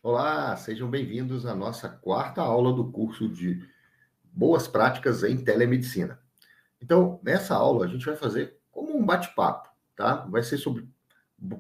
Olá, sejam bem-vindos à nossa quarta aula do curso de Boas Práticas em Telemedicina. Então, nessa aula, a gente vai fazer como um bate-papo, tá? Vai ser sobre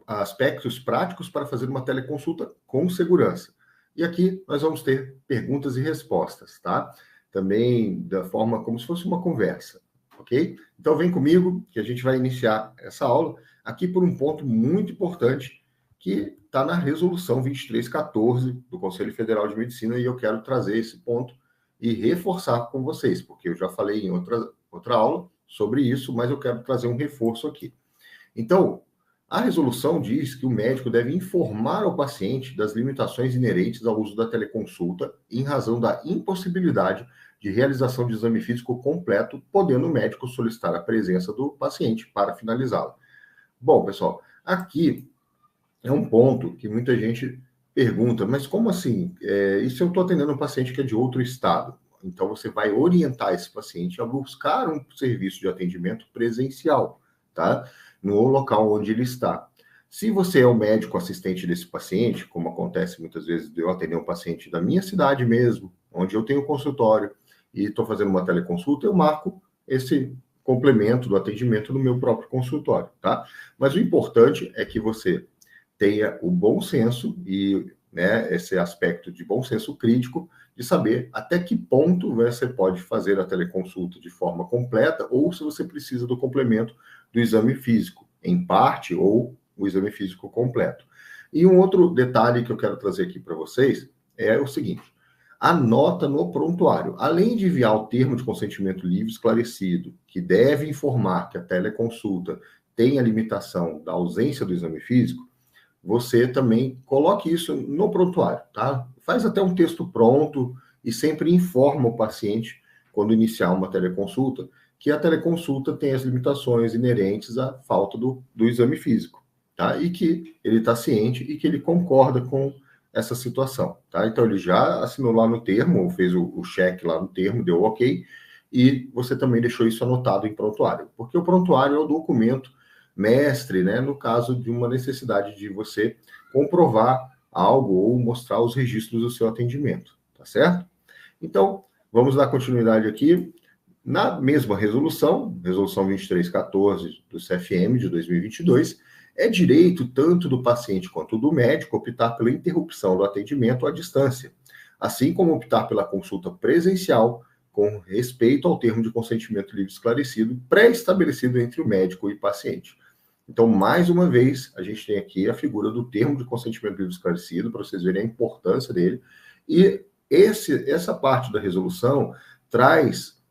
aspectos práticos para fazer uma teleconsulta com segurança. E aqui nós vamos ter perguntas e respostas, tá? Também da forma como se fosse uma conversa, ok? Então, vem comigo que a gente vai iniciar essa aula aqui por um ponto muito importante que está na Resolução 2314 do Conselho Federal de Medicina e eu quero trazer esse ponto e reforçar com vocês, porque eu já falei em outra aula sobre isso, mas eu quero trazer um reforço aqui. Então, a resolução diz que o médico deve informar ao paciente das limitações inerentes ao uso da teleconsulta em razão da impossibilidade de realização de exame físico completo, podendo o médico solicitar a presença do paciente para finalizá-la. Bom, pessoal, aqui é um ponto que muita gente pergunta, mas como assim? E se eu estou atendendo um paciente que é de outro estado? Então, você vai orientar esse paciente a buscar um serviço de atendimento presencial, tá? No local onde ele está. Se você é o médico assistente desse paciente, como acontece muitas vezes de eu atender um paciente da minha cidade mesmo, onde eu tenho consultório e estou fazendo uma teleconsulta, eu marco esse complemento do atendimento no meu próprio consultório, tá? Mas o importante é que você tenha o bom senso e, né, esse aspecto de bom senso crítico de saber até que ponto você pode fazer a teleconsulta de forma completa ou se você precisa do complemento do exame físico, em parte, ou o exame físico completo. E um outro detalhe que eu quero trazer aqui para vocês é o seguinte: anota no prontuário, além de enviar o termo de consentimento livre esclarecido, que deve informar que a teleconsulta tem a limitação da ausência do exame físico, você também coloque isso no prontuário, tá? Faz até um texto pronto e sempre informa o paciente, quando iniciar uma teleconsulta, que a teleconsulta tem as limitações inerentes à falta do exame físico, tá? E que ele está ciente e que ele concorda com essa situação, tá? Então, ele já assinou lá no termo, ou fez o cheque lá no termo, deu ok, e você também deixou isso anotado em prontuário, porque o prontuário é o documento mestre, né, no caso de uma necessidade de você comprovar algo ou mostrar os registros do seu atendimento, tá certo? Então, vamos dar continuidade aqui. Na mesma resolução, resolução 2314 do CFM de 2022, é direito tanto do paciente quanto do médico optar pela interrupção do atendimento à distância, assim como optar pela consulta presencial com respeito ao termo de consentimento livre esclarecido pré-estabelecido entre o médico e o paciente. Então, mais uma vez, a gente tem aqui a figura do termo de consentimento livre esclarecido, para vocês verem a importância dele. E essa parte da resolução traz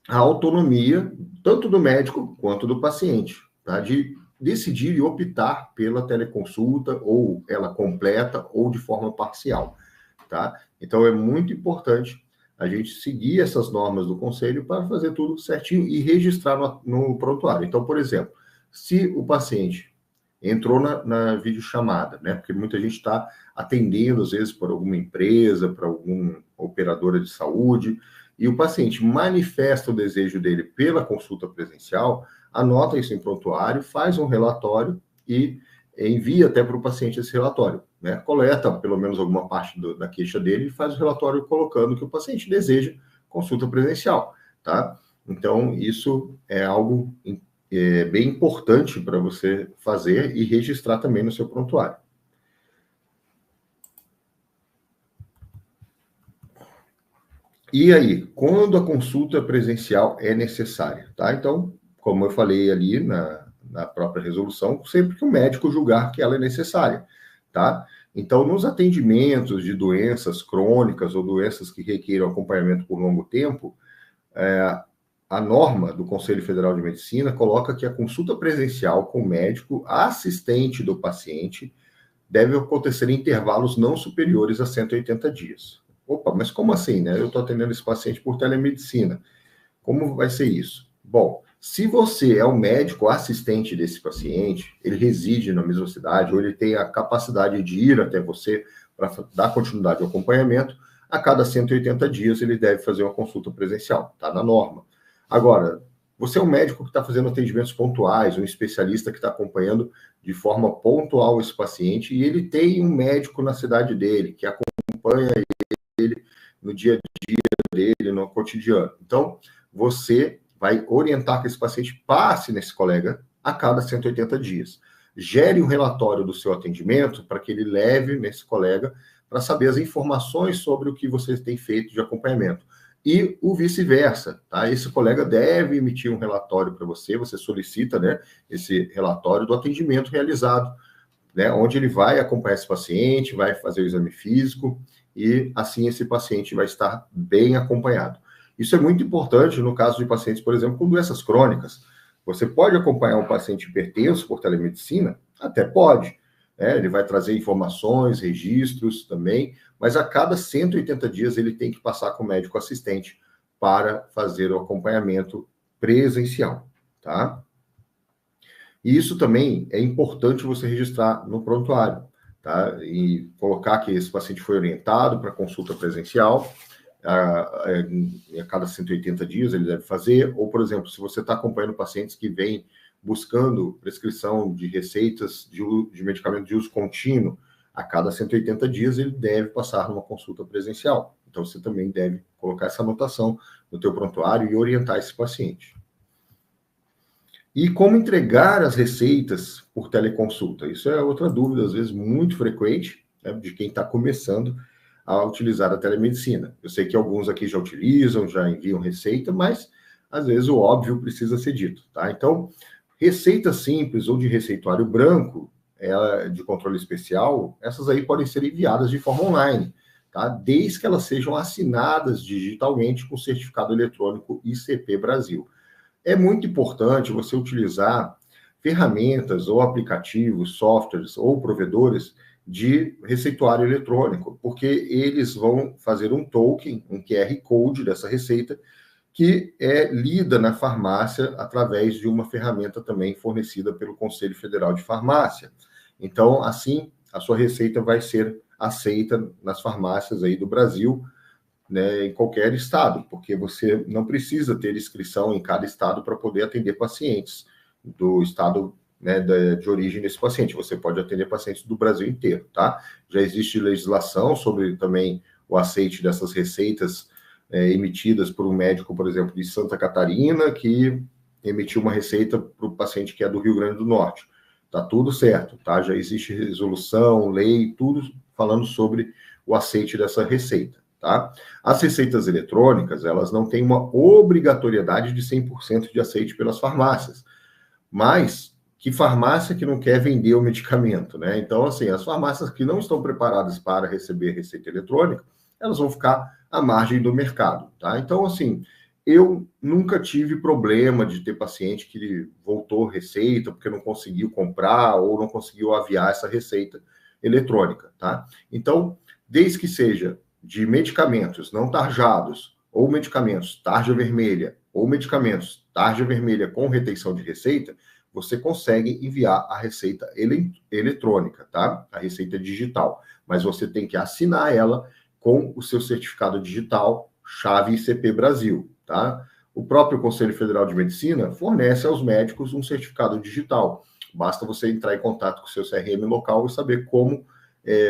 a autonomia, tanto do médico quanto do paciente, tá? De decidir e optar pela teleconsulta, ou ela completa, ou de forma parcial, tá? Então, é muito importante a gente seguir essas normas do conselho para fazer tudo certinho e registrar no prontuário. Então, por exemplo, se o paciente entrou na videochamada, né? Porque muita gente está atendendo, às vezes, por alguma empresa, para alguma operadora de saúde, e o paciente manifesta o desejo dele pela consulta presencial, anota isso em prontuário, faz um relatório e envia até para o paciente esse relatório, né? Coleta pelo menos alguma parte da queixa dele e faz o relatório colocando que o paciente deseja consulta presencial, tá? Então, isso é algo bem importante para você fazer e registrar também no seu prontuário. E aí, quando a consulta presencial é necessária, tá? Então, como eu falei ali na própria resolução, sempre que o médico julgar que ela é necessária, tá? Então, nos atendimentos de doenças crônicas ou doenças que requeram acompanhamento por longo tempo, a norma do Conselho Federal de Medicina coloca que a consulta presencial com o médico assistente do paciente deve acontecer em intervalos não superiores a 180 dias. Opa, mas como assim, né? Eu estou atendendo esse paciente por telemedicina. Como vai ser isso? Bom, se você é o médico assistente desse paciente, ele reside na mesma cidade, ou ele tem a capacidade de ir até você para dar continuidade ao acompanhamento, a cada 180 dias ele deve fazer uma consulta presencial, tá na norma. Agora, você é um médico que está fazendo atendimentos pontuais, um especialista que está acompanhando de forma pontual esse paciente, e ele tem um médico na cidade dele, que acompanha ele no dia a dia dele, no cotidiano. Então, você vai orientar que esse paciente passe nesse colega a cada 180 dias. Gere um relatório do seu atendimento para que ele leve nesse colega para saber as informações sobre o que você tem feito de acompanhamento. E o vice-versa, tá? Esse colega deve emitir um relatório para você, você solicita, né, esse relatório do atendimento realizado, né, onde ele vai acompanhar esse paciente, vai fazer o exame físico, e assim esse paciente vai estar bem acompanhado. Isso é muito importante no caso de pacientes, por exemplo, com doenças crônicas. Você pode acompanhar um paciente hipertenso por telemedicina? Até pode. Ele vai trazer informações, registros também, mas a cada 180 dias ele tem que passar com o médico assistente para fazer o acompanhamento presencial, tá? E isso também é importante você registrar no prontuário, tá? E colocar que esse paciente foi orientado para consulta presencial, a cada 180 dias ele deve fazer, ou, por exemplo, se você está acompanhando pacientes que vêm buscando prescrição de receitas de medicamento de uso contínuo, a cada 180 dias ele deve passar numa consulta presencial. Então, você também deve colocar essa anotação no teu prontuário e orientar esse paciente. E como entregar as receitas por teleconsulta? Isso é outra dúvida, às vezes, muito frequente, né, de quem está começando a utilizar a telemedicina. Eu sei que alguns aqui já utilizam, já enviam receita, mas, às vezes, o óbvio precisa ser dito, tá? Então, receita simples ou de receituário branco, de controle especial, essas aí podem ser enviadas de forma online, tá? Desde que elas sejam assinadas digitalmente com certificado eletrônico ICP Brasil. É muito importante você utilizar ferramentas ou aplicativos, softwares ou provedores de receituário eletrônico, porque eles vão fazer um token, um QR Code dessa receita, que é lida na farmácia através de uma ferramenta também fornecida pelo Conselho Federal de Farmácia. Então, assim, a sua receita vai ser aceita nas farmácias aí do Brasil, né, em qualquer estado, porque você não precisa ter inscrição em cada estado para poder atender pacientes do estado, né, de origem desse paciente. Você pode atender pacientes do Brasil inteiro, tá? Já existe legislação sobre também o aceite dessas receitas emitidas por um médico, por exemplo, de Santa Catarina, que emitiu uma receita para o paciente que é do Rio Grande do Norte. Tá tudo certo, tá? Já existe resolução, lei, tudo falando sobre o aceite dessa receita, tá? As receitas eletrônicas, elas não têm uma obrigatoriedade de 100% de aceite pelas farmácias, mas que farmácia que não quer vender o medicamento, né? Então, assim, as farmácias que não estão preparadas para receber receita eletrônica, elas vão ficar à margem do mercado, tá? Então, assim, eu nunca tive problema de ter paciente que voltou receita porque não conseguiu comprar ou não conseguiu aviar essa receita eletrônica, tá? Então, desde que seja de medicamentos não tarjados ou medicamentos tarja vermelha ou medicamentos tarja vermelha com retenção de receita, você consegue enviar a receita eletrônica, tá? A receita digital. Mas você tem que assinar ela com o seu certificado digital, chave ICP Brasil, tá? O próprio Conselho Federal de Medicina fornece aos médicos um certificado digital. Basta você entrar em contato com o seu CRM local e saber como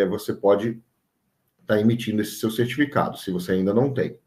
você pode estar emitindo esse seu certificado, se você ainda não tem.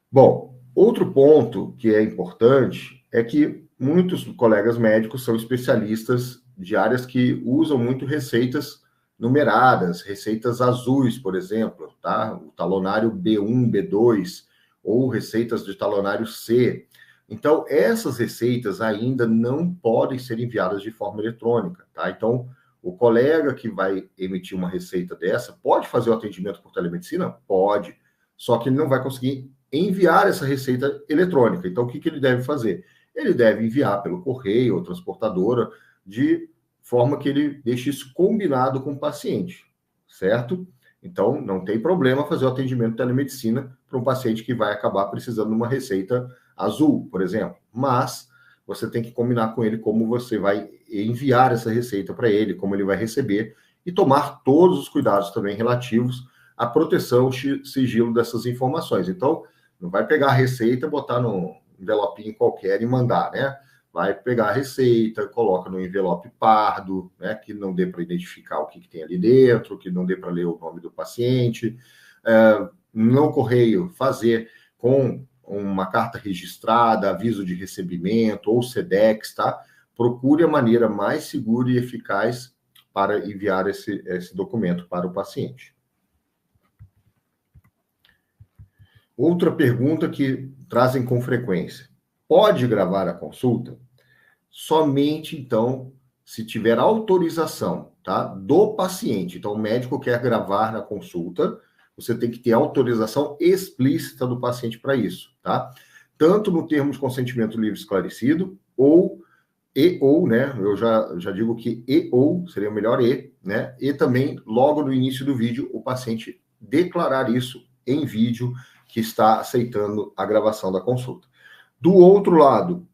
Bom, outro ponto que é importante é que muitos colegas médicos são especialistas de áreas que usam muito receitas numeradas, receitas azuis, por exemplo, tá? O talonário B1, B2, ou receitas de talonário C. Então, essas receitas ainda não podem ser enviadas de forma eletrônica, tá? Então, o colega que vai emitir uma receita dessa pode fazer o atendimento por telemedicina? Pode. Só que ele não vai conseguir enviar essa receita eletrônica. Então, o que ele deve fazer? Ele deve enviar pelo correio ou transportadora de forma que ele deixe isso combinado com o paciente, certo? Então, não tem problema fazer o atendimento de telemedicina para um paciente que vai acabar precisando de uma receita azul, por exemplo. Mas você tem que combinar com ele como você vai enviar essa receita para ele, como ele vai receber, e tomar todos os cuidados também relativos à proteção, sigilo dessas informações. Então, não vai pegar a receita, botar no envelopinho qualquer e mandar, né? Vai pegar a receita, coloca no envelope pardo, né? Que não dê para identificar o que tem ali dentro, que não dê para ler o nome do paciente. No correio, fazer com uma carta registrada, aviso de recebimento ou SEDEX, tá? Procure a maneira mais segura e eficaz para enviar esse documento para o paciente. Outra pergunta que trazem com frequência. Pode gravar a consulta? Somente, então, se tiver autorização, tá, do paciente. Então, o médico quer gravar na consulta, você tem que ter autorização explícita do paciente para isso, tá? Tanto no termo de consentimento livre esclarecido, ou, né? Eu já digo que ou seria o melhor né? E também, logo no início do vídeo, o paciente declarar isso em vídeo que está aceitando a gravação da consulta. Do outro lado,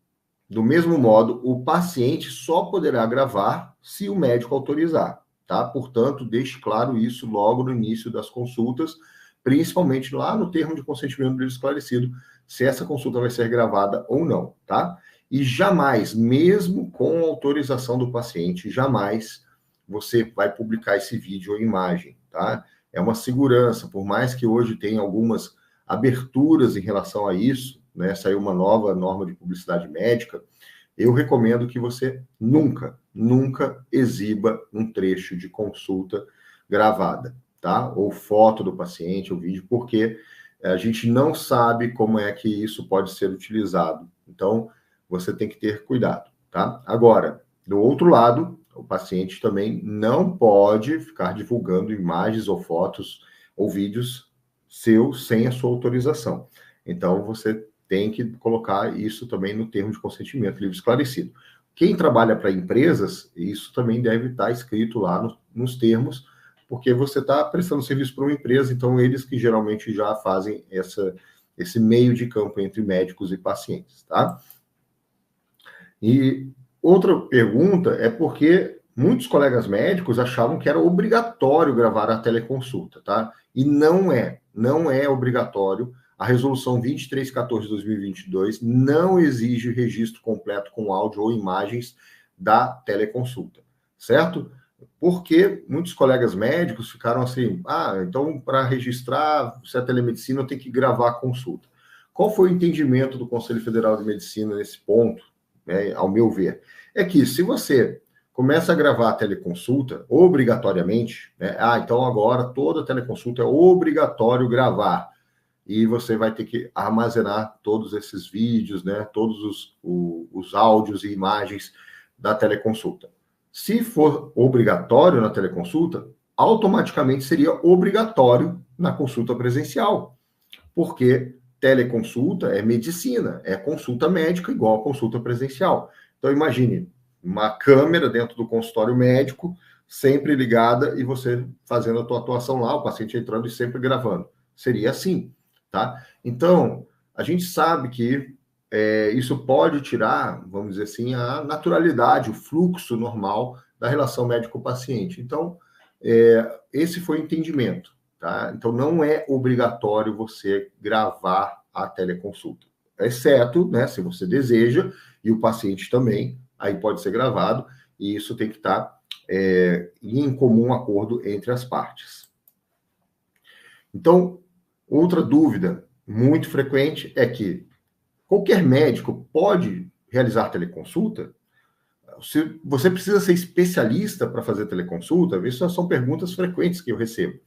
do mesmo modo, o paciente só poderá gravar se o médico autorizar, tá? Portanto, deixe claro isso logo no início das consultas, principalmente lá no termo de consentimento livre esclarecido, se essa consulta vai ser gravada ou não, tá? E jamais, mesmo com autorização do paciente, jamais você vai publicar esse vídeo ou imagem, tá? É uma segurança, por mais que hoje tenha algumas aberturas em relação a isso, né? Saiu uma nova norma de publicidade médica, eu recomendo que você nunca exiba um trecho de consulta gravada, tá? Ou foto do paciente, ou vídeo, porque a gente não sabe como é que isso pode ser utilizado. Então, você tem que ter cuidado, tá? Agora, do outro lado, o paciente também não pode ficar divulgando imagens ou fotos ou vídeos seus sem a sua autorização. Então, você tem que colocar isso também no termo de consentimento livre esclarecido. Quem trabalha para empresas, isso também deve estar escrito lá nos termos, porque você está prestando serviço para uma empresa, então eles que geralmente já fazem esse meio de campo entre médicos e pacientes, tá? E outra pergunta é porque muitos colegas médicos achavam que era obrigatório gravar a teleconsulta, tá? E não é obrigatório. A resolução 2314 de 2022 não exige registro completo com áudio ou imagens da teleconsulta, certo? Porque muitos colegas médicos ficaram assim, então para registrar, se é telemedicina, eu tenho que gravar a consulta. Qual foi o entendimento do Conselho Federal de Medicina nesse ponto, né, ao meu ver? É que se você começa a gravar a teleconsulta obrigatoriamente, né, então agora toda teleconsulta é obrigatório gravar, e você vai ter que armazenar todos esses vídeos, né, todos os áudios e imagens da teleconsulta. Se for obrigatório na teleconsulta, automaticamente seria obrigatório na consulta presencial, porque teleconsulta é medicina, é consulta médica igual a consulta presencial. Então, imagine uma câmera dentro do consultório médico, sempre ligada, e você fazendo a tua atuação lá, o paciente entrando e sempre gravando. Seria assim, tá? Então, a gente sabe que isso pode tirar, vamos dizer assim, a naturalidade, o fluxo normal da relação médico-paciente. Então, esse foi o entendimento, tá? Então, não é obrigatório você gravar a teleconsulta, exceto, né, se você deseja, e o paciente também, aí pode ser gravado, e isso tem que estar em comum acordo entre as partes. Então, outra dúvida muito frequente é que qualquer médico pode realizar teleconsulta? Se você precisa ser especialista para fazer teleconsulta? Isso são perguntas frequentes que eu recebo.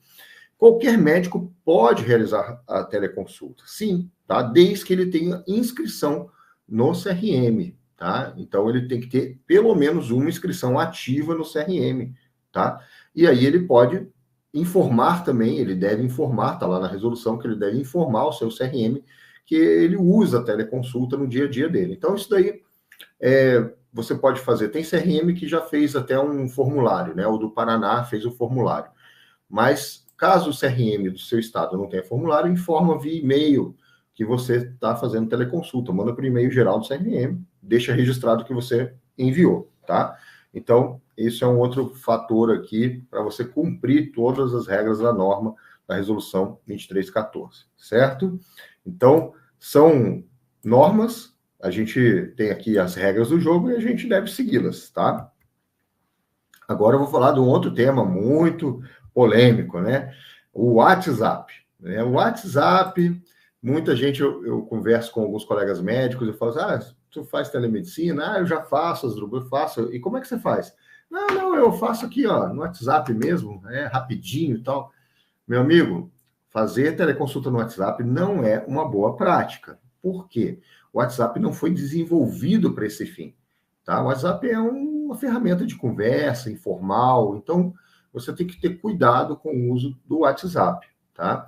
Qualquer médico pode realizar a teleconsulta, sim, tá? Desde que ele tenha inscrição no CRM, tá? Então, ele tem que ter pelo menos uma inscrição ativa no CRM, tá? E aí ele pode informar também, ele deve informar, tá lá na resolução que ele deve informar o seu CRM que ele usa a teleconsulta no dia a dia dele. Então, isso daí você pode fazer. Tem CRM que já fez até um formulário, né? O do Paraná fez o formulário. Mas, caso o CRM do seu estado não tenha formulário, informa via e-mail que você está fazendo teleconsulta. Manda para o e-mail geral do CRM, deixa registrado que você enviou, tá? Então, isso é um outro fator aqui para você cumprir todas as regras da norma da resolução 2314, certo? Então, são normas, a gente tem aqui as regras do jogo e a gente deve segui-las, tá? Agora eu vou falar de um outro tema muito polêmico, né? O WhatsApp. Né? O WhatsApp, muita gente, eu converso com alguns colegas médicos, eu falo assim, tu faz telemedicina? Eu já faço, Asdrubal, eu faço. E como é que você faz? Não, eu faço aqui, ó, no WhatsApp mesmo, rapidinho e tal. Meu amigo, fazer teleconsulta no WhatsApp não é uma boa prática. Por quê? O WhatsApp não foi desenvolvido para esse fim. Tá? O WhatsApp é uma ferramenta de conversa informal, então você tem que ter cuidado com o uso do WhatsApp. Tá?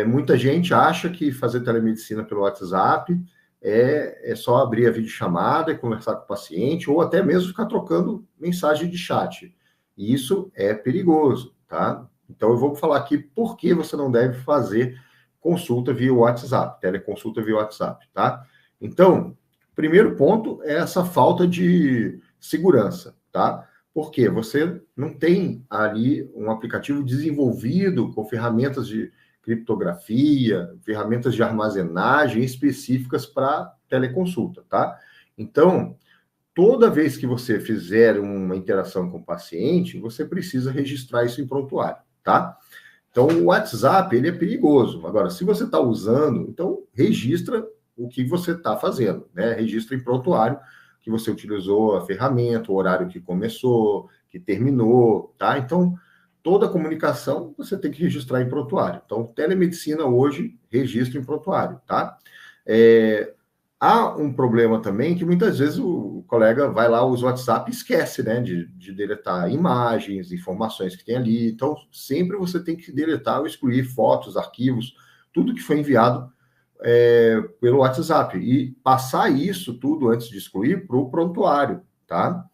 Muita gente acha que fazer telemedicina pelo WhatsApp é só abrir a videochamada e conversar com o paciente, ou até mesmo ficar trocando mensagem de chat. E isso é perigoso, tá? Então, eu vou falar aqui por que você não deve fazer consulta via WhatsApp, teleconsulta via WhatsApp, tá? Então, primeiro ponto é essa falta de segurança, tá? Porque você não tem ali um aplicativo desenvolvido com ferramentas de criptografia, ferramentas de armazenagem específicas para teleconsulta, tá? Então, toda vez que você fizer uma interação com o paciente, você precisa registrar isso em prontuário, tá? Então, o WhatsApp, ele é perigoso. Agora, se você está usando, então registra o que você está fazendo, né? Registra em prontuário que você utilizou a ferramenta, o horário que começou, que terminou, tá? Então, toda a comunicação você tem que registrar em prontuário. Então, telemedicina hoje, registro em prontuário, tá? Há um problema também que muitas vezes o colega vai lá, usa o WhatsApp e esquece, né, de deletar imagens, informações que tem ali. Então, sempre você tem que deletar ou excluir fotos, arquivos, tudo que foi enviado pelo WhatsApp. E passar isso tudo antes de excluir para o prontuário, tá?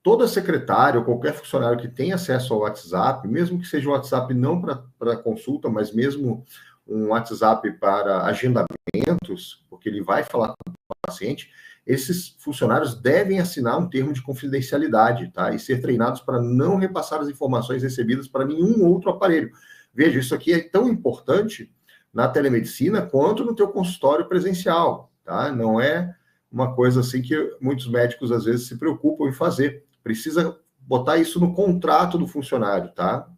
Toda secretária ou qualquer funcionário que tenha acesso ao WhatsApp, mesmo que seja um WhatsApp não para consulta, mas mesmo um WhatsApp para agendamentos, porque ele vai falar com o paciente, esses funcionários devem assinar um termo de confidencialidade, tá? E ser treinados para não repassar as informações recebidas para nenhum outro aparelho. Veja, isso aqui é tão importante na telemedicina quanto no teu consultório presencial, tá? Não é uma coisa assim que muitos médicos às vezes se preocupam em fazer. Precisa botar isso no contrato do funcionário, tá?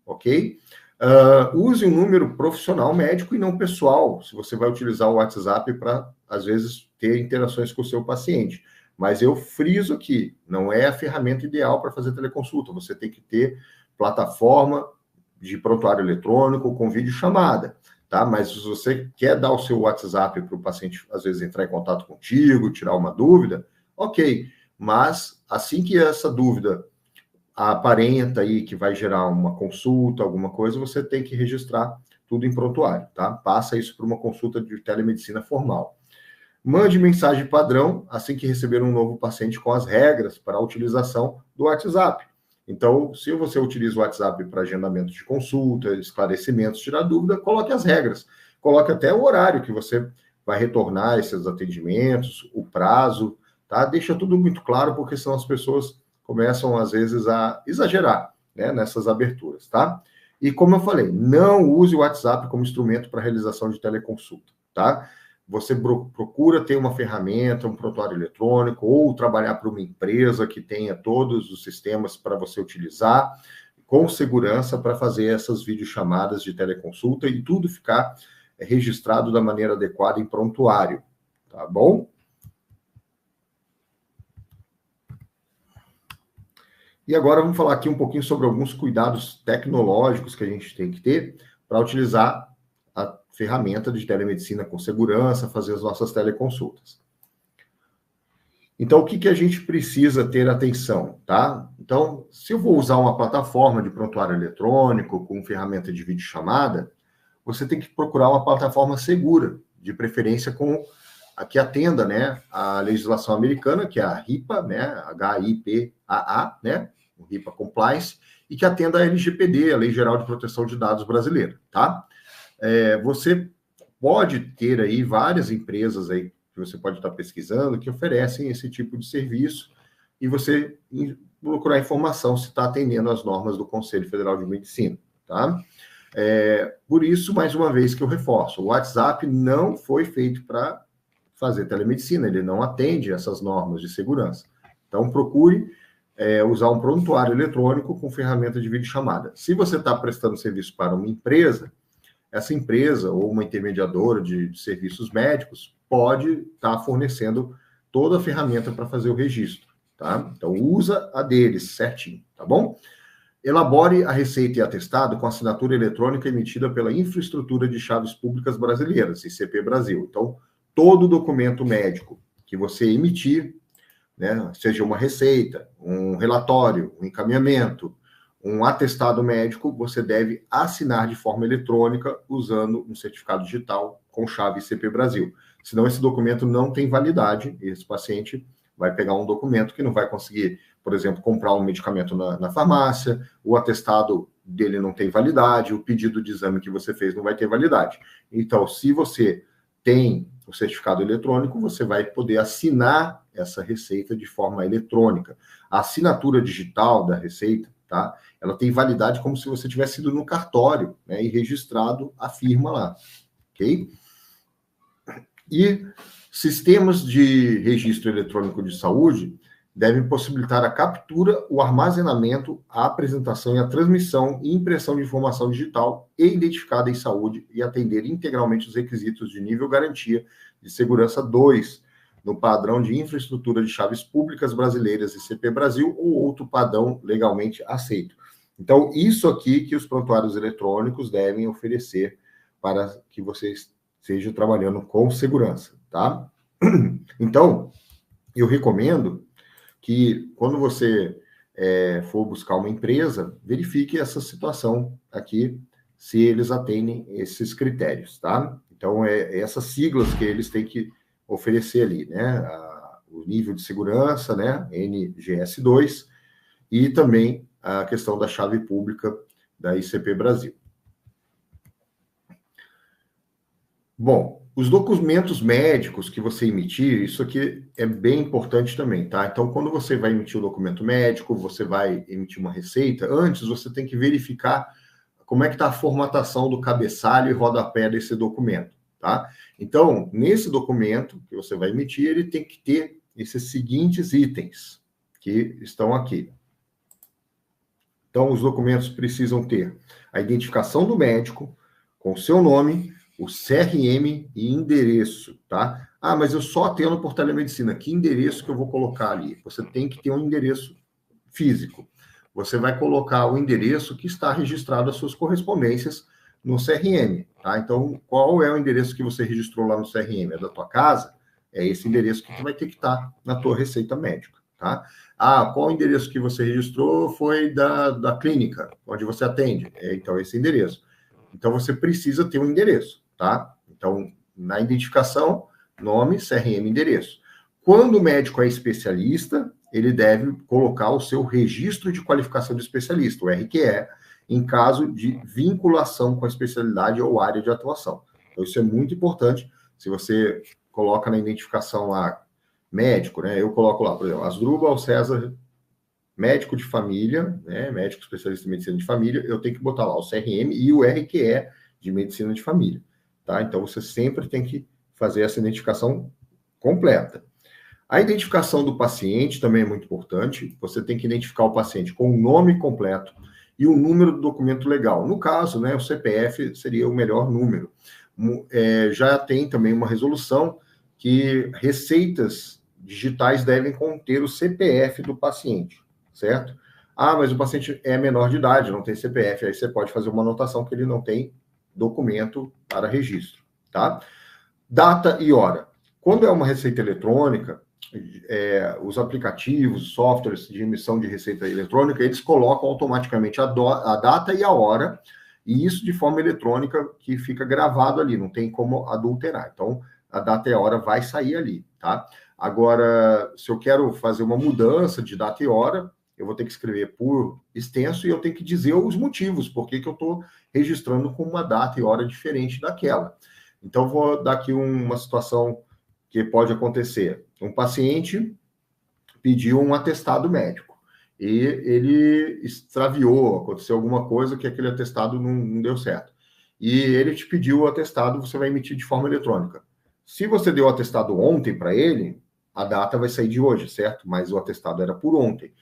Ok? Use um número profissional médico e não pessoal, se você vai utilizar o WhatsApp para, às vezes, ter interações com o seu paciente. Mas eu friso aqui, não é a ferramenta ideal para fazer teleconsulta. Você tem que ter plataforma de prontuário eletrônico com videochamada, tá? Mas se você quer dar o seu WhatsApp para o paciente, às vezes, entrar em contato contigo, tirar uma dúvida, ok. Mas, assim que essa dúvida aparenta aí que vai gerar uma consulta, alguma coisa, você tem que registrar tudo em prontuário, tá? Passa isso para uma consulta de telemedicina formal. Mande mensagem padrão assim que receber um novo paciente com as regras para a utilização do WhatsApp. Então, se você utiliza o WhatsApp para agendamento de consulta, esclarecimentos, tirar dúvida, coloque as regras. Coloque até o horário que você vai retornar esses atendimentos, o prazo, tá? Deixa tudo muito claro, porque senão as pessoas começam, às vezes, a exagerar, né, nessas aberturas, tá? E, como eu falei, não use o WhatsApp como instrumento para realização de teleconsulta, tá? Você procura ter uma ferramenta, um prontuário eletrônico, ou trabalhar para uma empresa que tenha todos os sistemas para você utilizar, com segurança, para fazer essas videochamadas de teleconsulta e tudo ficar registrado da maneira adequada em prontuário, tá bom? E agora vamos falar aqui um pouquinho sobre alguns cuidados tecnológicos que a gente tem que ter para utilizar a ferramenta de telemedicina com segurança, fazer as nossas teleconsultas. Então, o que a gente precisa ter atenção, tá? Então, se eu vou usar uma plataforma de prontuário eletrônico com ferramenta de videochamada, você tem que procurar uma plataforma segura, de preferência com a que atenda, né, a legislação americana, que é a HIPAA, né, HIPAA, né, o HIPAA Compliance, e que atenda a LGPD, a Lei Geral de Proteção de Dados brasileira, tá? Você pode ter aí várias empresas aí que você pode estar pesquisando que oferecem esse tipo de serviço e você procurar informação se está atendendo às normas do Conselho Federal de Medicina, tá? Por isso, mais uma vez que eu reforço, o WhatsApp não foi feito para fazer telemedicina, ele não atende essas normas de segurança. Então, procure usar um prontuário eletrônico com ferramenta de videochamada. Se você está prestando serviço para uma empresa, essa empresa ou uma intermediadora de serviços médicos pode estar fornecendo toda a ferramenta para fazer o registro, tá? Então, usa a deles certinho, tá bom? Elabore a receita e atestado com assinatura eletrônica emitida pela Infraestrutura de Chaves Públicas Brasileiras, ICP Brasil. Então, todo documento médico que você emitir, né, seja uma receita, um relatório, um encaminhamento, um atestado médico, você deve assinar de forma eletrônica usando um certificado digital com chave ICP Brasil. Senão esse documento não tem validade e esse paciente vai pegar um documento que não vai conseguir, por exemplo, comprar um medicamento na farmácia, o atestado dele não tem validade, o pedido de exame que você fez não vai ter validade. Então, se você tem o certificado eletrônico, você vai poder assinar essa receita de forma eletrônica. A assinatura digital da receita, tá? Ela tem validade como se você tivesse ido no cartório, né, e registrado a firma lá, ok? E sistemas de registro eletrônico de saúde devem possibilitar a captura, o armazenamento, a apresentação e a transmissão e impressão de informação digital e identificada em saúde e atender integralmente os requisitos de nível garantia de segurança 2, no padrão de infraestrutura de chaves públicas brasileiras ICP Brasil ou outro padrão legalmente aceito. Então, isso aqui que os prontuários eletrônicos devem oferecer para que vocês estejam trabalhando com segurança, tá? Então, eu recomendo que quando você for buscar uma empresa, verifique essa situação aqui, se eles atendem esses critérios, tá? Então, essas siglas que eles têm que oferecer ali, né? O nível de segurança, né? NGS2, e também a questão da chave pública da ICP Brasil. Bom, os documentos médicos que você emitir, isso aqui é bem importante também, tá? Então, quando você vai emitir um documento médico, você vai emitir uma receita, antes você tem que verificar como é que está a formatação do cabeçalho e rodapé desse documento, tá? Então, nesse documento que você vai emitir, ele tem que ter esses seguintes itens que estão aqui. Então, os documentos precisam ter a identificação do médico, com o seu nome, o CRM e endereço, tá? Ah, mas eu só atendo por telemedicina. Que endereço que eu vou colocar ali? Você tem que ter um endereço físico. Você vai colocar o endereço que está registrado as suas correspondências no CRM, tá? Então, qual é o endereço que você registrou lá no CRM? É da tua casa? É esse endereço que vai ter que estar na tua receita médica, tá? Ah, qual o endereço que você registrou foi da clínica, onde você atende? Então, esse endereço. Então, você precisa ter um endereço, tá? Então, na identificação, nome, CRM, endereço. Quando o médico é especialista, ele deve colocar o seu registro de qualificação de especialista, o RQE, em caso de vinculação com a especialidade ou área de atuação. Então, isso é muito importante. Se você coloca na identificação lá, médico, né? Eu coloco lá, por exemplo, Asdrubal César, médico de família, né? Médico especialista em medicina de família, eu tenho que botar lá o CRM e o RQE de medicina de família, tá? Então, você sempre tem que fazer essa identificação completa. A identificação do paciente também é muito importante. Você tem que identificar o paciente com o nome completo e o número do documento legal. No caso, né, o CPF seria o melhor número. Já tem também uma resolução que receitas digitais devem conter o CPF do paciente, certo? Ah, mas o paciente é menor de idade, não tem CPF. Aí você pode fazer uma anotação que ele não tem documento para registro, tá? Data e hora. Quando é uma receita eletrônica, os aplicativos, softwares de emissão de receita eletrônica, eles colocam automaticamente a data e a hora, e isso de forma eletrônica que fica gravado ali, não tem como adulterar. Então, a data e a hora vai sair ali, tá? Agora, se eu quero fazer uma mudança de data e hora, eu vou ter que escrever por extenso e eu tenho que dizer os motivos, por que eu estou registrando com uma data e hora diferente daquela. Então, vou dar aqui uma situação que pode acontecer. Um paciente pediu um atestado médico e ele extraviou, aconteceu alguma coisa que aquele atestado não deu certo. E ele te pediu o atestado, você vai emitir de forma eletrônica. Se você deu o atestado ontem para ele, a data vai sair de hoje, certo? Mas o atestado era por ontem.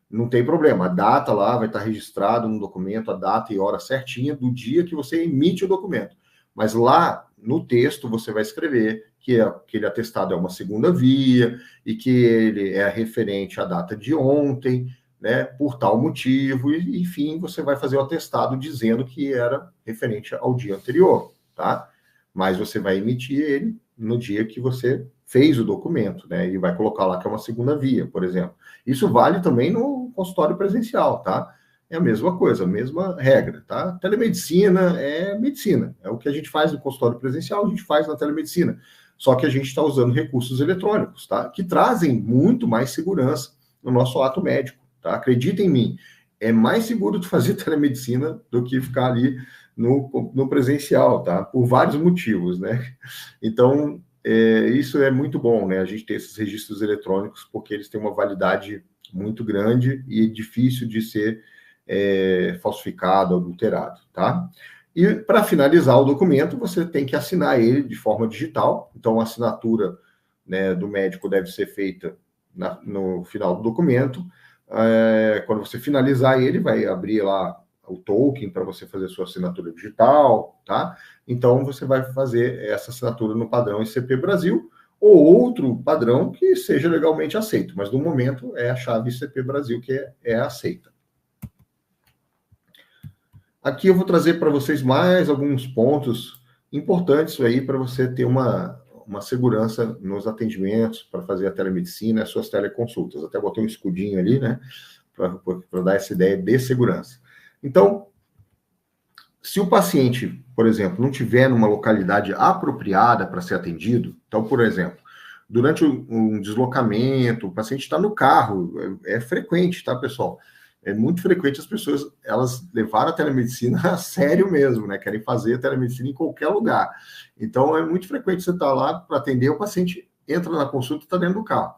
Não tem problema, a data lá vai estar registrado no documento, a data e hora certinha do dia que você emite o documento. Mas lá no texto você vai escrever que aquele atestado é uma segunda via e que ele é referente à data de ontem, né, por tal motivo, e enfim, você vai fazer o atestado dizendo que era referente ao dia anterior, tá? Mas você vai emitir ele no dia que você fez o documento, né, e vai colocar lá que é uma segunda via, por exemplo. Isso vale também no consultório presencial, tá? É a mesma coisa, a mesma regra, tá? Telemedicina é medicina, é o que a gente faz no consultório presencial, a gente faz na telemedicina. Só que a gente está usando recursos eletrônicos, tá? Que trazem muito mais segurança no nosso ato médico, tá? Acredita em mim, é mais seguro de fazer telemedicina do que ficar ali no presencial, tá? Por vários motivos, né? Então, isso é muito bom, né? A gente ter esses registros eletrônicos, porque eles têm uma validade muito grande e difícil de ser falsificado, adulterado, tá? E para finalizar o documento, você tem que assinar ele de forma digital. Então, a assinatura, né, do médico deve ser feita no final do documento. Quando você finalizar ele, vai abrir lá o token para você fazer sua assinatura digital, tá? Então, você vai fazer essa assinatura no padrão ICP Brasil ou outro padrão que seja legalmente aceito, mas no momento é a chave ICP Brasil que é aceita. Aqui eu vou trazer para vocês mais alguns pontos importantes aí para você ter uma segurança nos atendimentos, para fazer a telemedicina, as suas teleconsultas. Até botei um escudinho ali, né, para dar essa ideia de segurança. Então, se o paciente, por exemplo, não tiver numa localidade apropriada para ser atendido, então, por exemplo, durante um deslocamento, o paciente está no carro, é frequente, tá, pessoal? É muito frequente as pessoas, elas levaram a telemedicina a sério mesmo, né? Querem fazer a telemedicina em qualquer lugar. Então, é muito frequente você estar lá para atender, o paciente entra na consulta e está dentro do carro.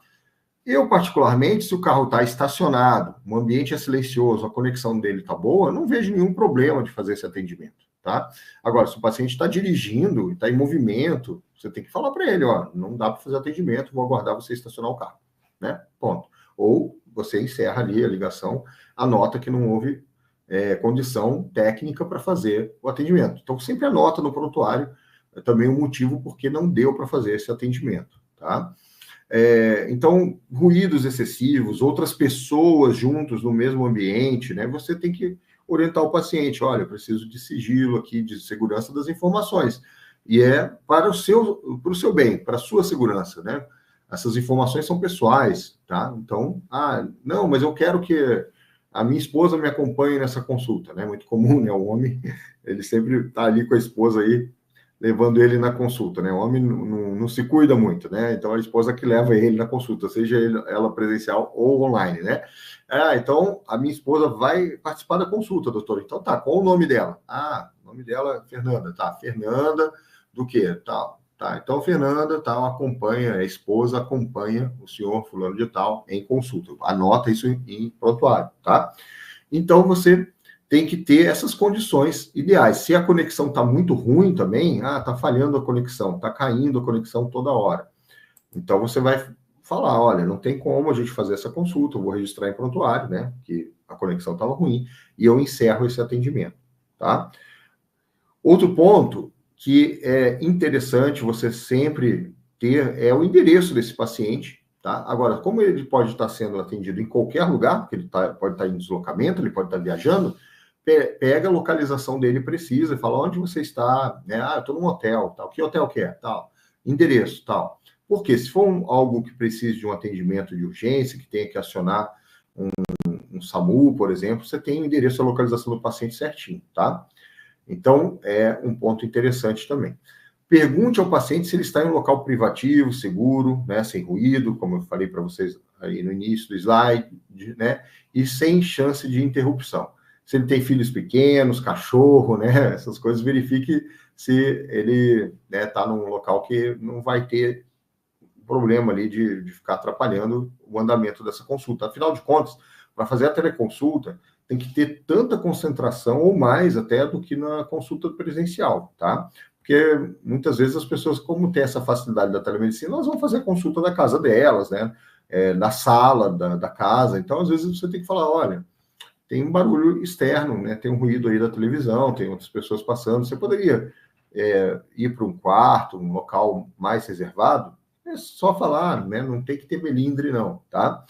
Eu, particularmente, se o carro está estacionado, o ambiente é silencioso, a conexão dele está boa, não vejo nenhum problema de fazer esse atendimento, tá? Agora, se o paciente está dirigindo, está em movimento, você tem que falar para ele, ó, não dá para fazer atendimento, vou aguardar você estacionar o carro, né? Ponto. Ou você encerra ali a ligação, anota que não houve condição técnica para fazer o atendimento. Então, sempre anota no prontuário também o motivo por que não deu para fazer esse atendimento, tá? Então, ruídos excessivos, outras pessoas juntos no mesmo ambiente, né? Você tem que orientar o paciente, olha, eu preciso de sigilo aqui, de segurança das informações. E é para o seu bem, para a sua segurança, né? Essas informações são pessoais, tá? Então, não, mas eu quero que a minha esposa me acompanhe nessa consulta, né? Muito comum, né? O homem, ele sempre está ali com a esposa aí, levando ele na consulta, né? O homem não se cuida muito, né? Então, a esposa que leva ele na consulta, seja ela presencial ou online, né? Então, a minha esposa vai participar da consulta, doutor. Então, tá, qual o nome dela? O nome dela é Fernanda, tá? Fernanda do quê? Tal. Tá, então, Fernanda, tal, acompanha, a esposa acompanha o senhor fulano de tal em consulta. Anota isso em prontuário, tá? Então, você tem que ter essas condições ideais. Se a conexão está muito ruim também, está falhando a conexão, está caindo a conexão toda hora. Então, você vai falar, olha, não tem como a gente fazer essa consulta, eu vou registrar em prontuário, né, que a conexão estava ruim, e eu encerro esse atendimento, tá? Outro ponto que é interessante você sempre ter é o endereço desse paciente, tá? Agora, como ele pode estar sendo atendido em qualquer lugar, porque ele pode estar em deslocamento, ele pode estar viajando, pega a localização dele precisa e fala onde você está, né? Eu estou num hotel, tal. Que hotel que é? Tal. Endereço, tal. Porque se for algo que precise de um atendimento de urgência, que tenha que acionar um SAMU, por exemplo, você tem o endereço e a localização do paciente certinho, tá? Então, é um ponto interessante também. Pergunte ao paciente se ele está em um local privativo, seguro, né, sem ruído, como eu falei para vocês aí no início do slide, né, e sem chance de interrupção. Se ele tem filhos pequenos, cachorro, né, essas coisas, verifique se ele está num local que não vai ter problema ali de ficar atrapalhando o andamento dessa consulta. Afinal de contas, para fazer a teleconsulta, tem que ter tanta concentração ou mais até do que na consulta presencial, tá? Porque muitas vezes as pessoas, como tem essa facilidade da telemedicina, elas vão fazer a consulta da casa delas, né? Da sala da casa. Então, às vezes, você tem que falar, olha, tem um barulho externo, né? Tem um ruído aí da televisão, tem outras pessoas passando. Você poderia ir para um quarto, um local mais reservado? É só falar, né? Não tem que ter melindre, não, tá?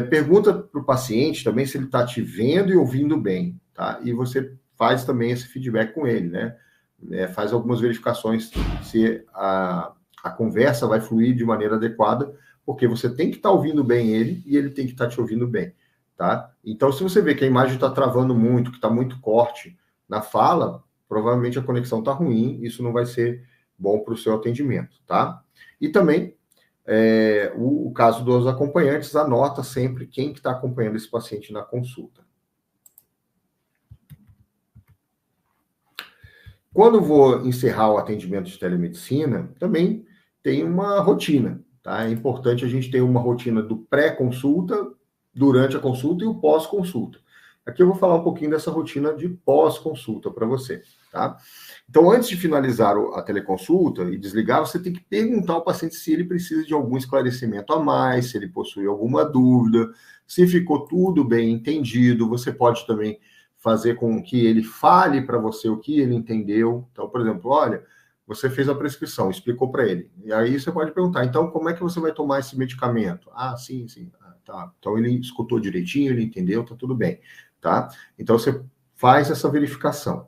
Pergunta para o paciente também se ele está te vendo e ouvindo bem, tá? E você faz também esse feedback com ele, né? Faz algumas verificações se a conversa vai fluir de maneira adequada, porque você tem que estar ouvindo bem ele e ele tem que estar te ouvindo bem, tá? Então, se você vê que a imagem está travando muito, que está muito corte na fala, provavelmente a conexão está ruim, isso não vai ser bom para o seu atendimento, tá? E também, o caso dos acompanhantes, anota sempre quem que está acompanhando esse paciente na consulta. Quando eu vou encerrar o atendimento de telemedicina, também tem uma rotina, tá? É importante a gente ter uma rotina do pré-consulta, durante a consulta e o pós-consulta. Aqui eu vou falar um pouquinho dessa rotina de pós-consulta para você, tá? Então, antes de finalizar a teleconsulta e desligar, você tem que perguntar ao paciente se ele precisa de algum esclarecimento a mais, se ele possui alguma dúvida, se ficou tudo bem entendido. Você pode também fazer com que ele fale para você o que ele entendeu. Então, por exemplo, olha, você fez a prescrição, explicou para ele. E aí você pode perguntar, então, como é que você vai tomar esse medicamento? Ah, sim. Tá. Então, ele escutou direitinho, ele entendeu, tá tudo bem, tá? Então, você faz essa verificação.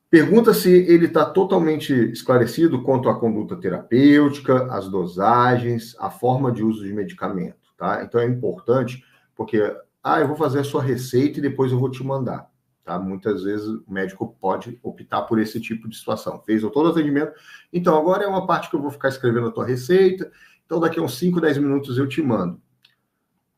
Pergunta se ele está totalmente esclarecido quanto à conduta terapêutica, as dosagens, a forma de uso de medicamento, tá? Então, é importante, porque eu vou fazer a sua receita e depois eu vou te mandar, tá? Muitas vezes o médico pode optar por esse tipo de situação. Fez todo o atendimento, então agora é uma parte que eu vou ficar escrevendo a tua receita, então daqui a uns 5, 10 minutos eu te mando.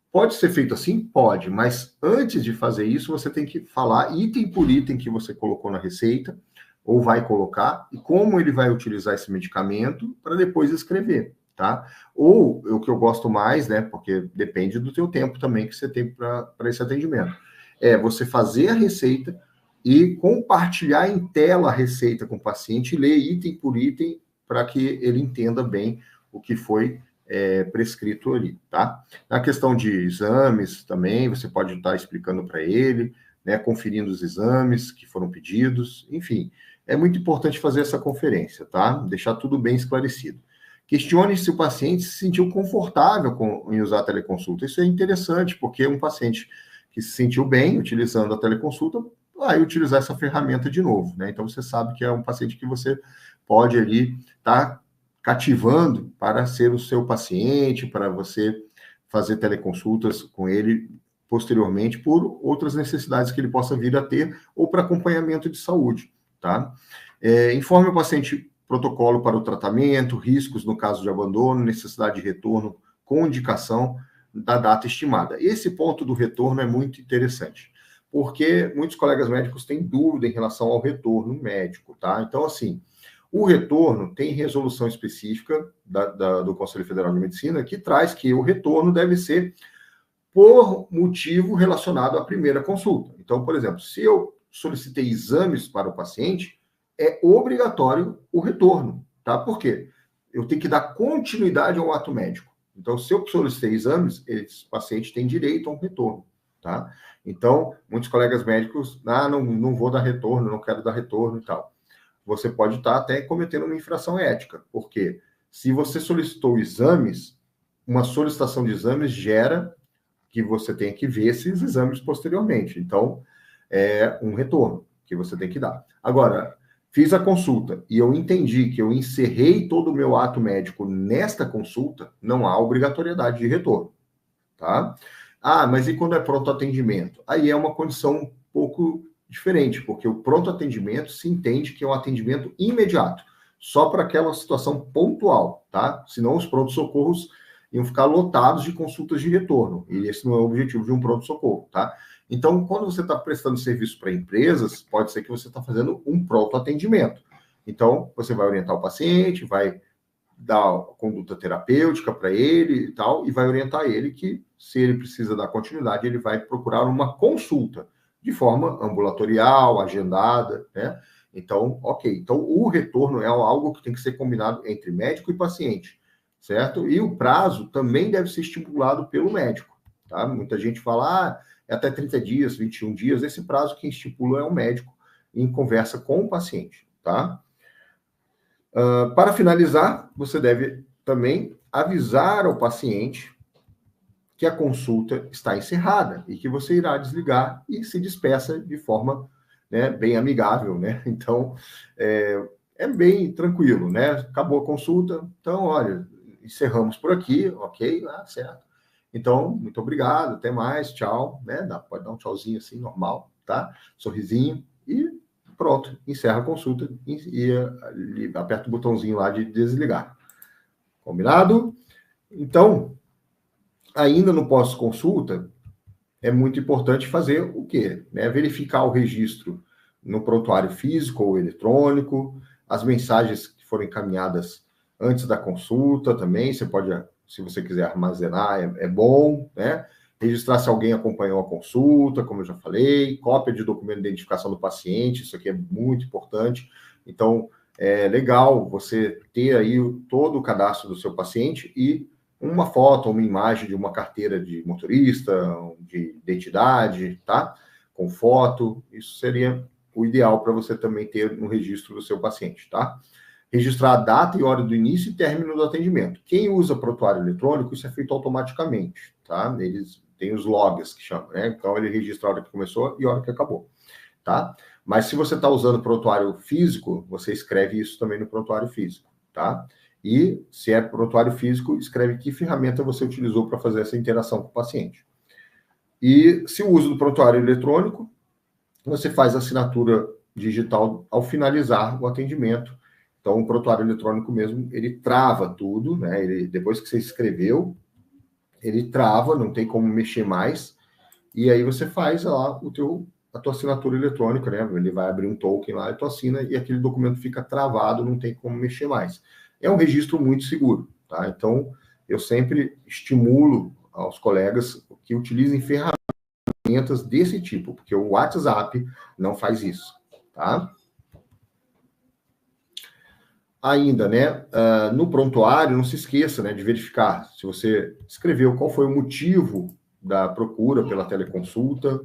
Pode ser feito assim? Pode, mas antes de fazer isso, você tem que falar item por item que você colocou na receita, ou vai colocar, e como ele vai utilizar esse medicamento para depois escrever, tá? Ou o que eu gosto mais, né? Porque depende do teu tempo também que você tem para esse atendimento. É você fazer a receita e compartilhar em tela a receita com o paciente, e ler item por item para que ele entenda bem o que foi prescrito ali, tá? Na questão de exames também, você pode estar explicando para ele, né? Conferindo os exames que foram pedidos, enfim. É muito importante fazer essa conferência, tá? Deixar tudo bem esclarecido. Questione se o paciente se sentiu confortável em usar a teleconsulta. Isso é interessante, porque um paciente que se sentiu bem utilizando a teleconsulta vai utilizar essa ferramenta de novo, né? Então, você sabe que é um paciente que você pode ali estar cativando para ser o seu paciente, para você fazer teleconsultas com ele posteriormente por outras necessidades que ele possa vir a ter ou para acompanhamento de saúde, tá? Informe o paciente protocolo para o tratamento, riscos no caso de abandono, necessidade de retorno com indicação da data estimada. Esse ponto do retorno é muito interessante, porque muitos colegas médicos têm dúvida em relação ao retorno médico, tá? Então, assim, o retorno tem resolução específica do Conselho Federal de Medicina que traz que o retorno deve ser por motivo relacionado à primeira consulta. Então, por exemplo, se eu solicitei exames para o paciente, é obrigatório o retorno, tá? Por quê? Eu tenho que dar continuidade ao ato médico. Então, se eu solicitei exames, esse paciente tem direito a um retorno, tá? Então, muitos colegas médicos, não vou dar retorno, não quero dar retorno e tal. Você pode estar até cometendo uma infração ética, porque se você solicitou exames, uma solicitação de exames gera que você tenha que ver esses exames posteriormente. Então, é um retorno que você tem que dar. Agora, fiz a consulta e eu entendi que eu encerrei todo o meu ato médico nesta consulta, não há obrigatoriedade de retorno, tá? Mas e quando é pronto atendimento? Aí é uma condição um pouco diferente, porque o pronto atendimento se entende que é um atendimento imediato, só para aquela situação pontual, tá? Senão os prontos-socorros iam ficar lotados de consultas de retorno, e esse não é o objetivo de um pronto-socorro, tá? Então, quando você está prestando serviço para empresas, pode ser que você está fazendo um pronto atendimento. Então, você vai orientar o paciente, vai dar a conduta terapêutica para ele e tal, e vai orientar ele que, se ele precisa dar continuidade, ele vai procurar uma consulta de forma ambulatorial, agendada, né? Então, ok. Então, o retorno é algo que tem que ser combinado entre médico e paciente, certo? E o prazo também deve ser estipulado pelo médico, tá? Muita gente fala, é até 30 dias, 21 dias. Esse prazo quem estipula é o médico em conversa com o paciente, tá? Para finalizar, você deve também avisar ao paciente que a consulta está encerrada e que você irá desligar e se despeça de forma, né, bem amigável, né? Então, é bem tranquilo, né? Acabou a consulta, então, olha, encerramos por aqui, ok? Certo. Então, muito obrigado, até mais, tchau, né? Pode dar um tchauzinho assim, normal, tá? Sorrisinho e pronto, encerra a consulta e aperta o botãozinho lá de desligar. Combinado? Então, ainda no pós-consulta, é muito importante fazer o quê? Né? Verificar o registro no prontuário físico ou eletrônico, as mensagens que foram encaminhadas antes da consulta também, você pode, se você quiser armazenar, é bom, né? Registrar se alguém acompanhou a consulta, como eu já falei, cópia de documento de identificação do paciente, isso aqui é muito importante. Então, é legal você ter aí todo o cadastro do seu paciente e uma foto, uma imagem de uma carteira de motorista, de identidade, tá? Com foto, isso seria o ideal para você também ter no registro do seu paciente, tá? Registrar a data e hora do início e término do atendimento. Quem usa prontuário eletrônico, isso é feito automaticamente, tá? Eles têm os logs que chamam, né? Então ele registra a hora que começou e a hora que acabou, tá? Mas se você está usando prontuário físico, você escreve isso também no prontuário físico, tá? E, se é prontuário físico, escreve que ferramenta você utilizou para fazer essa interação com o paciente. E, se o uso do prontuário eletrônico, você faz a assinatura digital ao finalizar o atendimento. Então, o prontuário eletrônico mesmo, ele trava tudo, né? Depois que você escreveu, ele trava, não tem como mexer mais. E aí você faz lá a tua assinatura eletrônica, né? Ele vai abrir um token lá e tu assina e aquele documento fica travado, não tem como mexer mais. É um registro muito seguro, tá? Então, eu sempre estimulo aos colegas que utilizem ferramentas desse tipo, porque o WhatsApp não faz isso, tá? Ainda, né, no prontuário, não se esqueça, né, de verificar se você escreveu qual foi o motivo da procura pela teleconsulta,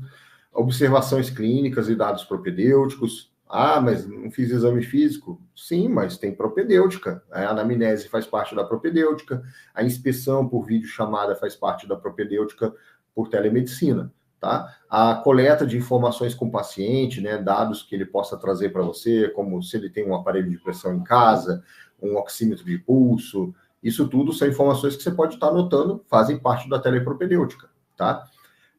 observações clínicas e dados propedêuticos. Mas não fiz exame físico? Sim, mas tem propedêutica. A anamnese faz parte da propedêutica, a inspeção por videochamada faz parte da propedêutica por telemedicina, tá? A coleta de informações com o paciente, né, dados que ele possa trazer para você, como se ele tem um aparelho de pressão em casa, um oxímetro de pulso, isso tudo são informações que você pode estar anotando, fazem parte da telepropedêutica, tá?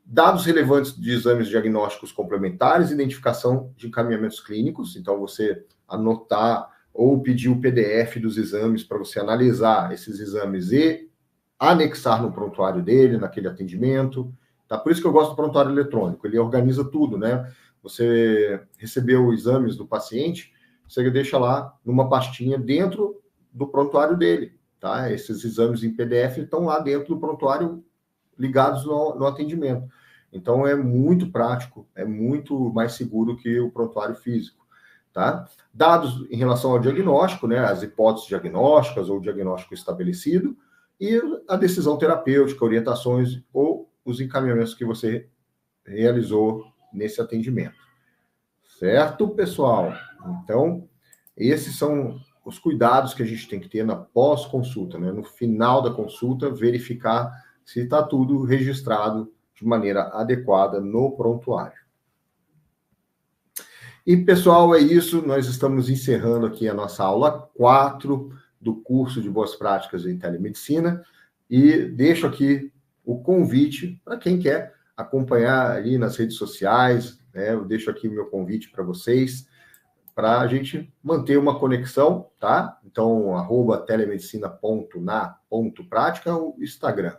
Dados relevantes de exames diagnósticos complementares, identificação de encaminhamentos clínicos, então você anotar ou pedir o PDF dos exames para você analisar esses exames e anexar no prontuário dele, naquele atendimento, tá? Por isso que eu gosto do prontuário eletrônico, ele organiza tudo, né? Você recebeu os exames do paciente, você deixa lá numa pastinha dentro do prontuário dele, tá? Esses exames em PDF estão lá dentro do prontuário ligados no atendimento. Então, é muito prático, é muito mais seguro que o prontuário físico, tá? Dados em relação ao diagnóstico, né, as hipóteses diagnósticas ou o diagnóstico estabelecido, e a decisão terapêutica, orientações ou os encaminhamentos que você realizou nesse atendimento. Certo, pessoal? Então, esses são os cuidados que a gente tem que ter na pós-consulta, né? No final da consulta, verificar se está tudo registrado de maneira adequada no prontuário. E, pessoal, é isso. Nós estamos encerrando aqui a nossa aula 4 do curso de Boas Práticas em Telemedicina e deixo aqui o convite para quem quer acompanhar ali nas redes sociais, né? Eu deixo aqui o meu convite para vocês, para a gente manter uma conexão, tá? Então, @telemedicina.na.prática é o Instagram.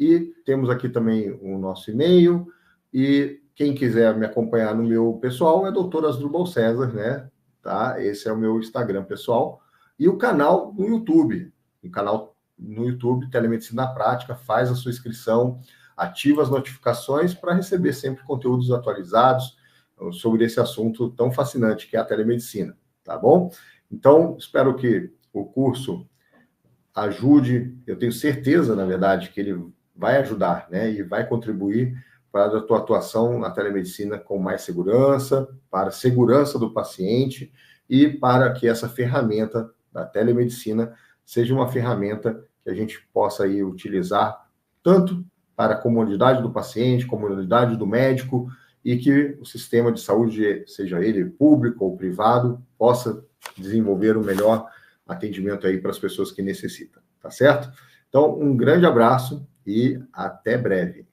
E temos aqui também o nosso e-mail, e quem quiser me acompanhar no meu pessoal é Dr. Asdrubal César, né? Tá? Esse é o meu Instagram pessoal. E o canal no YouTube, um canal no YouTube, Telemedicina na Prática, faz a sua inscrição, ativa as notificações para receber sempre conteúdos atualizados sobre esse assunto tão fascinante que é a telemedicina, tá bom? Então, espero que o curso ajude, eu tenho certeza, na verdade, que ele vai ajudar, né, e vai contribuir para a tua atuação na telemedicina com mais segurança, para a segurança do paciente e para que essa ferramenta da telemedicina seja uma ferramenta que a gente possa aí utilizar tanto para a comodidade do paciente, comodidade do médico, e que o sistema de saúde, seja ele público ou privado, possa desenvolver o melhor atendimento aí para as pessoas que necessitam, tá certo? Então, um grande abraço e até breve.